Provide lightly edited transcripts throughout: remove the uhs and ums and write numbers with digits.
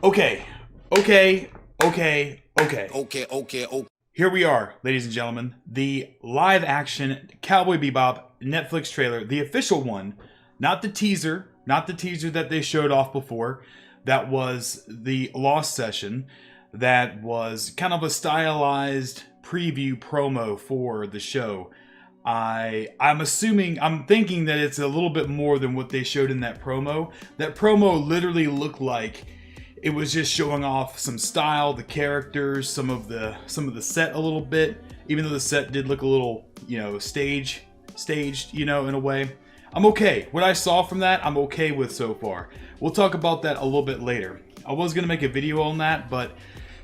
Okay. Here we are, ladies and gentlemen. The live action Cowboy Bebop Netflix trailer, the official one, not the teaser that they showed off before. That was the Lost session. That was kind of a stylized preview promo for the show. I'm thinking that it's a little bit more than what they showed in that promo. That promo literally looked like it was just showing off some style, the characters, some of the set a little bit. Even though the set did look a little, staged, in a way. I'm okay. What I saw from that, I'm okay with so far. We'll talk about that a little bit later. I was gonna make a video on that, but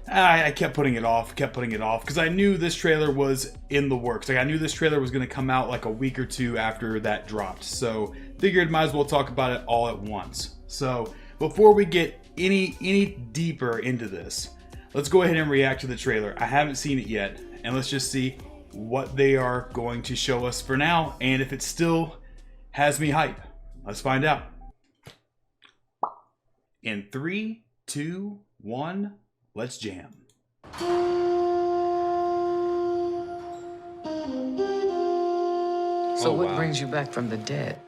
I kept putting it off, because I knew this trailer was in the works. Like, I knew this trailer was gonna come out like a week or two after that dropped. So figured might as well talk about it all at once. So before we get any deeper into this, let's go ahead and react to the trailer. I haven't seen it yet, and let's just see what they are going to show us for now, and if it still has me hype. Let's find out. In 3, 2, 1, let's jam. So what brings you back from the dead?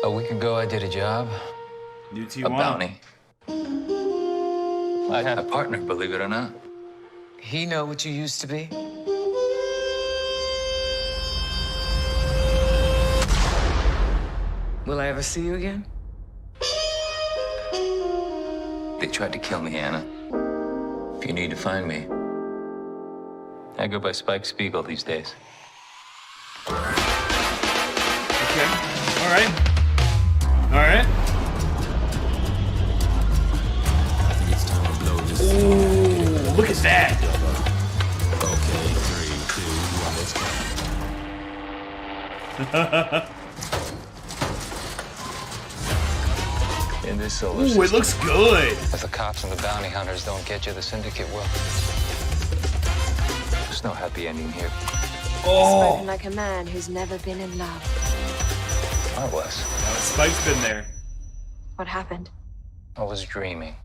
A week ago, I did a job. New A bounty. I had a partner, believe it or not. He know what you used to be? Will I ever see you again? They tried to kill me, Anna. If you need to find me, I go by Spike Spiegel these days. Okay. All right. Ooh, look at that. Okay, 3, 2, 1, let's go. In this solar Ooh, it looks good. if the cops and the bounty hunters don't get you, the syndicate will. There's no happy ending here. Oh, Spoken like a man who's never been in love. I was. Spike's been there. What happened? I was dreaming.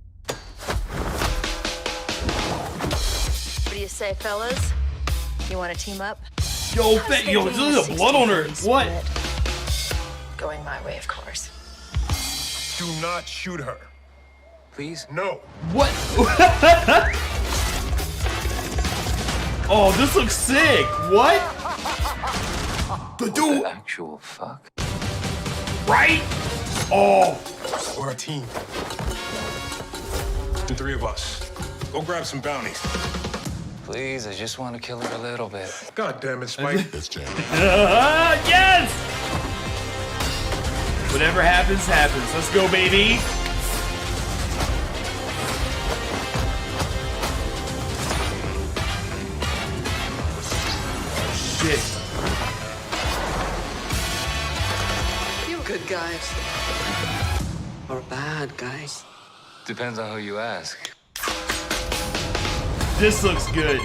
What do you say, fellas? You want to team up? Yo, there's a little blood on her. What? Going my way, of course. Do not shoot her. Please? No. What? Oh, this looks sick. What? The dude, Actual fuck. right? Oh, We're a team. The 3 of us. Go grab some bounties. Please, I just want to kill her a little bit. God damn it, Spike. Let's jam. yes! Whatever happens, happens. Let's go, baby. Shit. You good guys. Or bad guys. Depends on who you ask. This looks good.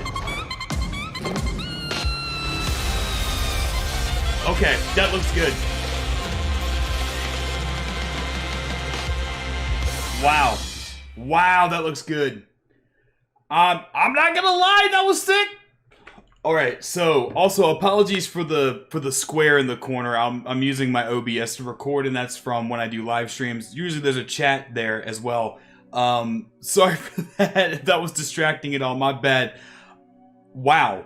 Okay, that looks good. Wow. Wow, that looks good. I'm not gonna lie, that was sick. Alright, so also apologies for the square in the corner. I'm using my OBS to record, and that's from when I do live streams. Usually there's a chat there as well. Sorry for that. If that was distracting at all, my bad. Wow.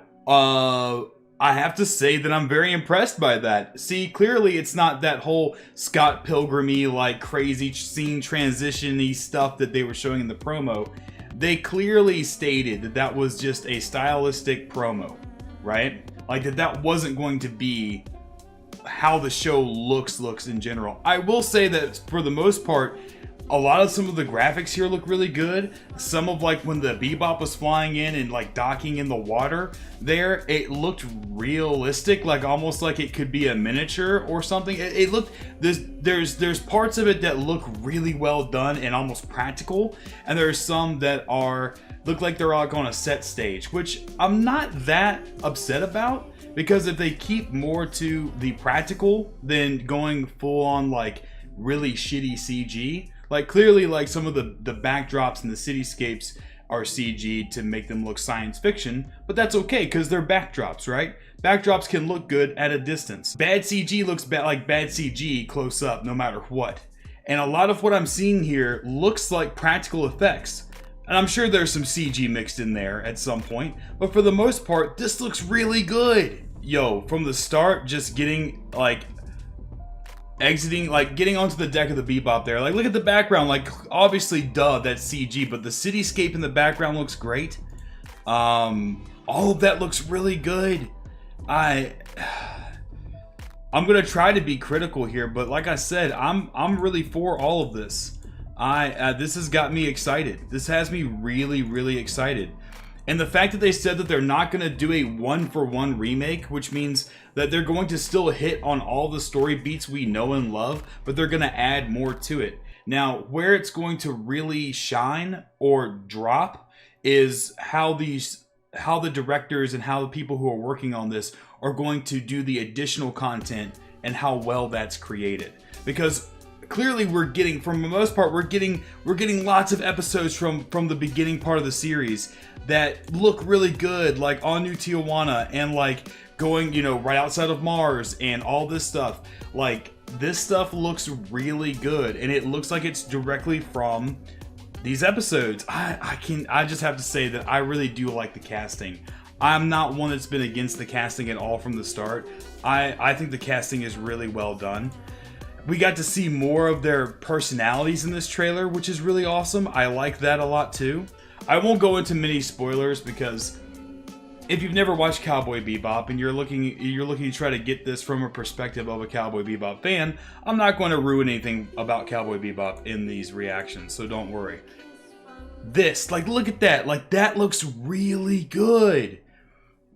I have to say that I'm very impressed by that. See, clearly it's not that whole Scott Pilgrim-y, like crazy scene transition-y stuff that they were showing in the promo. They clearly stated that that was just a stylistic promo, right? Like that wasn't going to be how the show looks in general. I will say that for the most part, some of the graphics here look really good. Some of like when the Bebop was flying in and like docking in the water there, it looked realistic, like almost like it could be a miniature or something. It looked, there's parts of it that look really well done and almost practical, and there's some that look like they're all on a set stage, which I'm not that upset about, because if they keep more to the practical than going full on like really shitty CG. Like clearly like some of the backdrops and the cityscapes are CG to make them look science fiction, but that's okay because they're backdrops, right? Backdrops can look good at a distance. Bad CG looks like bad CG close up no matter what. And a lot of what I'm seeing here looks like practical effects. And I'm sure there's some CG mixed in there at some point, but for the most part, this looks really good. Yo, from the start, just getting like getting onto the deck of the Bebop there. Like, look at the background. Like, obviously, duh, that's CG, but the cityscape in the background looks great. All of that looks really good. I'm gonna try to be critical here, but like I said, I'm really for all of this. This has got me excited. This has me really, really excited. And the fact that they said that they're not going to do a one-for-one remake, which means that they're going to still hit on all the story beats we know and love, but they're going to add more to it. Now, where it's going to really shine or drop is how the directors and how the people who are working on this are going to do the additional content and how well that's created. Because clearly we're getting, for the most part, we're getting lots of episodes from the beginning part of the series that look really good, like on New Tijuana and like going, you know, right outside of Mars and all this stuff. Like, this stuff looks really good, and it looks like it's directly from these episodes. I just have to say that I really do like the casting. I'm not one that's been against the casting at all from the start. I think the casting is really well done. We got to see more of their personalities in this trailer, which is really awesome. I like that a lot too. I won't go into many spoilers because if you've never watched Cowboy Bebop and you're looking to try to get this from a perspective of a Cowboy Bebop fan, I'm not going to ruin anything about Cowboy Bebop in these reactions, so don't worry. This, like, look at that. Like, that looks really good.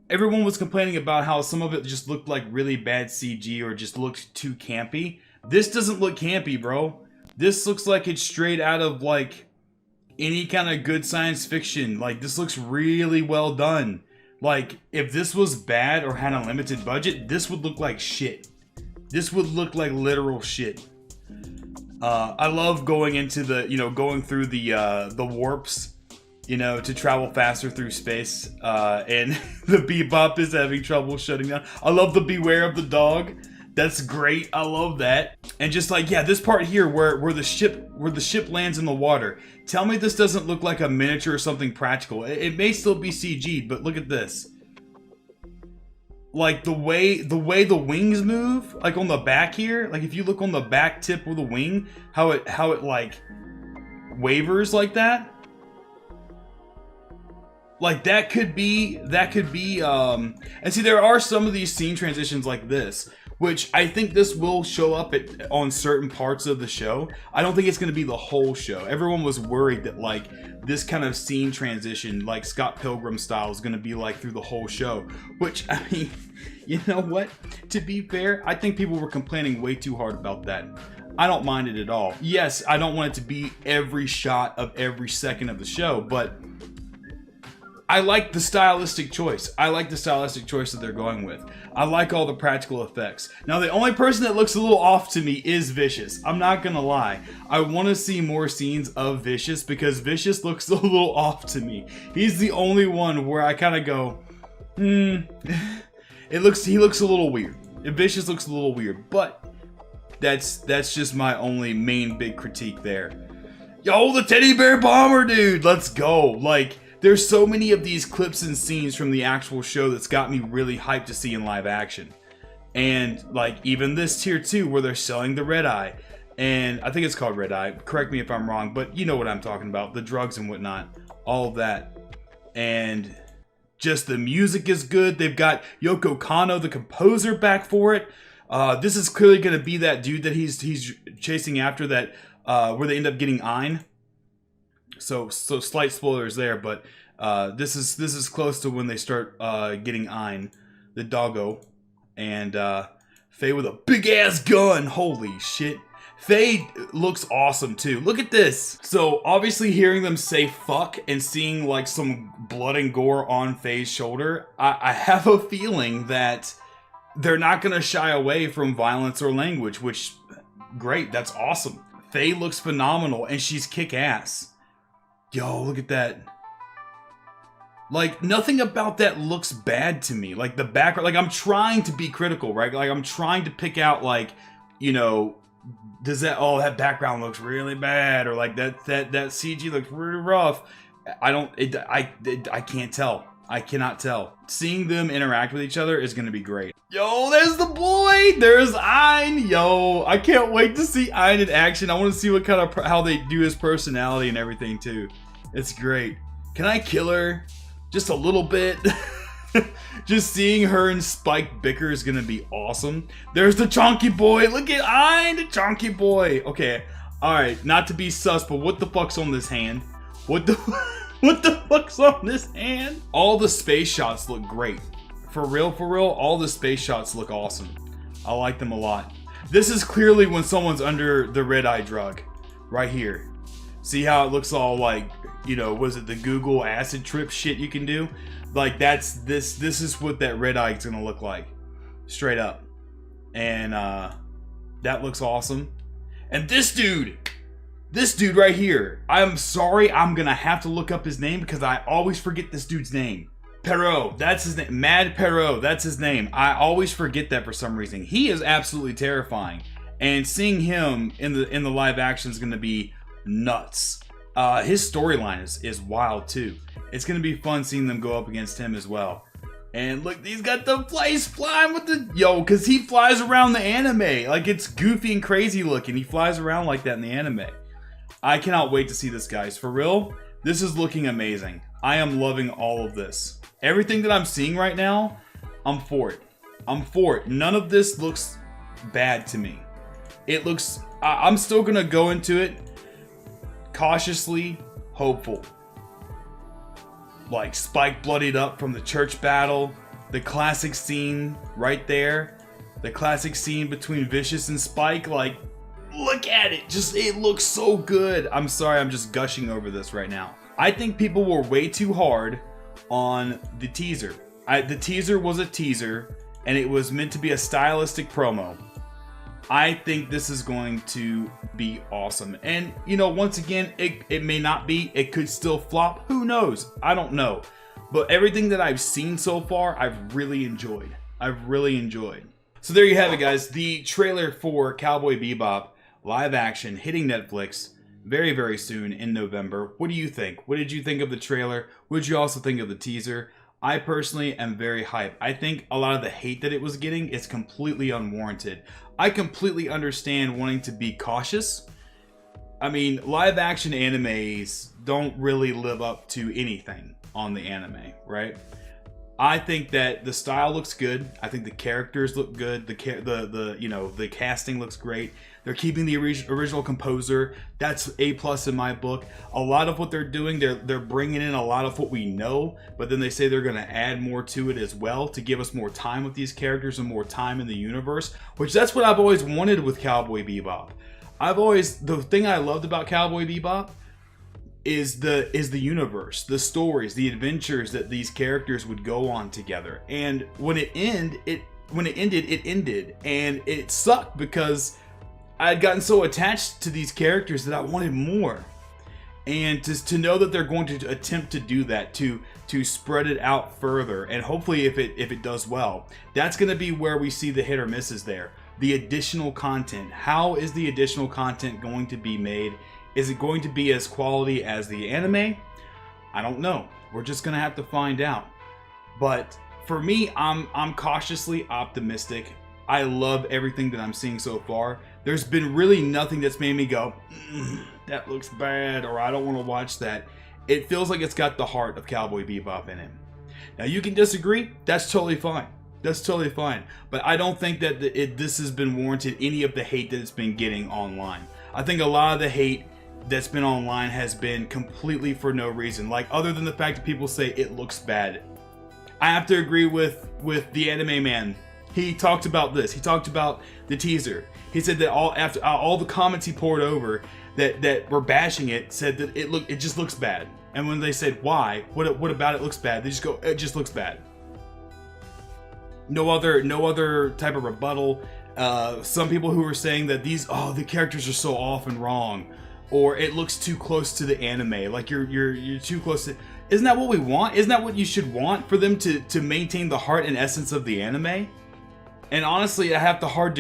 Everyone was complaining about how some of it just looked like really bad CG or just looked too campy. This doesn't look campy, bro. This looks like it's straight out of, like, any kind of good science fiction. Like, this looks really well done. Like, if this was bad or had a limited budget, this would look like shit. This would look like literal shit. I love going into the, you know, going through the warps, you know, to travel faster through space. And the Bebop is having trouble shutting down. I love the beware of the dog. That's great. I love that. And just like, yeah, this part here where the ship lands in the water. Tell me this doesn't look like a miniature or something practical. It may still be CG, but look at this. Like the way the wings move, like on the back here, like if you look on the back tip of the wing, how it like wavers like that. Like that could be and see, there are some of these scene transitions like this, which I think this will show up on certain parts of the show. I don't think it's going to be the whole show. Everyone was worried that like this kind of scene transition, like Scott Pilgrim style, is going to be like through the whole show. Which, I mean, you know what? To be fair, I think people were complaining way too hard about that. I don't mind it at all. Yes, I don't want it to be every shot of every second of the show, but I like the stylistic choice. I like the stylistic choice that they're going with. I like all the practical effects. Now, the only person that looks a little off to me is Vicious. I'm not gonna lie. I want to see more scenes of Vicious because Vicious looks a little off to me. He's the only one where I kind of go, he looks a little weird. Vicious looks a little weird, but that's just my only main big critique there. Yo, the teddy bear bomber, dude, let's go. Like, there's so many of these clips and scenes from the actual show that's got me really hyped to see in live action. And like even this tier 2 where they're selling the red eye, and I think it's called red eye, correct me if I'm wrong, but you know what I'm talking about, the drugs and whatnot, all of that. And just the music is good. They've got Yoko Kanno, the composer, back for it. This is clearly going to be that dude that he's chasing after, that where they end up getting Ein. So slight spoilers there, but this is close to when they start getting Ein, the doggo, and Faye with a big ass gun. Holy shit. Faye looks awesome too. Look at this. So obviously hearing them say fuck and seeing like some blood and gore on Faye's shoulder, I have a feeling that they're not going to shy away from violence or language, which great. That's awesome. Faye looks phenomenal, and she's kick-ass. Yo, look at that. Like, nothing about that looks bad to me. Like, the background, like, I'm trying to be critical, right? Like, I'm trying to pick out, like, you know, does that, oh, that background looks really bad, or like that CG looks really rough. I can't tell. I cannot tell. Seeing them interact with each other is going to be great. Yo, there's the boy. There's Ein. Yo, I can't wait to see Ein in action. I want to see what kind of, how they do his personality and everything too. It's great. Can I kill her? Just a little bit. Just seeing her and Spike bicker is gonna be awesome. There's the chonky boy. Look at Ein, the chonky boy. Okay, all right. Not to be sus, but what the fuck's on this hand? What the fuck's on this hand? All the space shots look great. For real, all the space shots look awesome. I like them a lot. This is clearly when someone's under the red eye drug, right here. See how it looks all like, you know, was it the Google acid trip shit you can do? Like this is what that red eye is gonna look like, straight up. And that looks awesome. And this dude right here, I'm sorry, I'm gonna have to look up his name because I always forget this dude's name. Perot, that's his name. Mad Perot, that's his name. I always forget that for some reason. He is absolutely terrifying, and seeing him in the live action is gonna be nuts. His storyline is wild too. It's gonna be fun seeing them go up against him as well. And look, he's got the place flying with the because he flies around the anime like it's goofy and crazy looking. He flies around like that in the anime. I cannot wait to see this, guys. For real, this is looking amazing. I am loving all of this. Everything that I'm seeing right now, I'm for it. I'm for it. None of this looks bad to me. It looks. I'm still gonna go into it cautiously hopeful. Like Spike bloodied up from the church battle, the classic scene right there, the classic scene between Vicious and Spike. Like, look at it, just it looks so good. I'm sorry, I'm just gushing over this right now. I think people were way too hard on the teaser. The teaser was a teaser, and it was meant to be a stylistic promo. I think this is going to be awesome. And, you know, once again, it may not be. It could still flop. Who knows? I don't know. But everything that I've seen so far, I've really enjoyed. So there you have it, guys. The trailer for Cowboy Bebop live action hitting Netflix very, very soon in November. What do you think? What did you think of the trailer? What did you also think of the teaser? I personally am very hyped. I think a lot of the hate that it was getting is completely unwarranted. I completely understand wanting to be cautious. I mean, live action animes don't really live up to anything on the anime, right? I think that the style looks good. I think the characters look good. The casting looks great. They're keeping the original composer. That's A+ in my book. A lot of what they're doing, they're bringing in a lot of what we know, but then they say they're going to add more to it as well to give us more time with these characters and more time in the universe, which that's what I've always wanted with Cowboy Bebop. The thing I loved about Cowboy Bebop is the universe, the stories, the adventures that these characters would go on together. And when it ended, and it sucked because I had gotten so attached to these characters that I wanted more. And to know that they're going to attempt to do that, to spread it out further, and hopefully if it does well, that's going to be where we see the hit or misses there. The additional content. How is the additional content going to be made? Is it going to be as quality as the anime? I don't know. We're just gonna have to find out. But for me, I'm cautiously optimistic. I love everything that I'm seeing so far. There's been really nothing that's made me go, that looks bad, or I don't want to watch that. It feels like it's got the heart of Cowboy Bebop in it. Now you can disagree. That's totally fine. But I don't think that this has been warranted, any of the hate that it's been getting online. I think a lot of the hate that's been online has been completely for no reason, like other than the fact that people say it looks bad. I have to agree with the anime man. He talked about this. He talked about the teaser. He said that after all the comments he poured over that were bashing it, said that it just looks bad. And when they said why, what about it looks bad, they just go, it just looks bad. No other type of rebuttal. Some people who were saying that the characters are so off and wrong, or it looks too close to the anime. Like you're too close to. Isn't that what we want? Isn't that what you should want for them to maintain the heart and essence of the anime? And honestly, I have to hard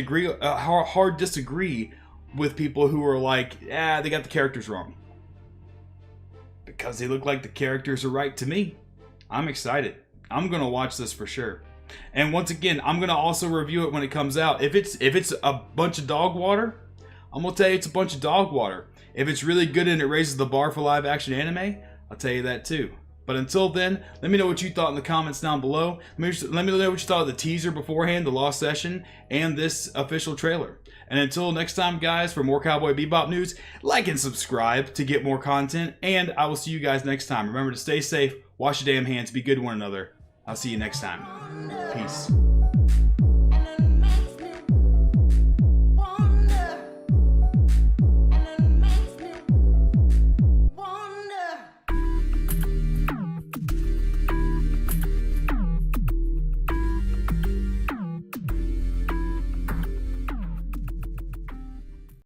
disagree with people who are like, they got the characters wrong. Because they look like the characters are right to me. I'm excited. I'm gonna watch this for sure. And once again, I'm gonna also review it when it comes out. If it's a bunch of dog water, I'm gonna tell you it's a bunch of dog water. If it's really good and it raises the bar for live action anime, I'll tell you that too. But until then, let me know what you thought in the comments down below. Let me know what you thought of the teaser beforehand, the Lost Session, and this official trailer. And until next time, guys, for more Cowboy Bebop news, like and subscribe to get more content. And I will see you guys next time. Remember to stay safe, wash your damn hands, be good to one another. I'll see you next time. Peace.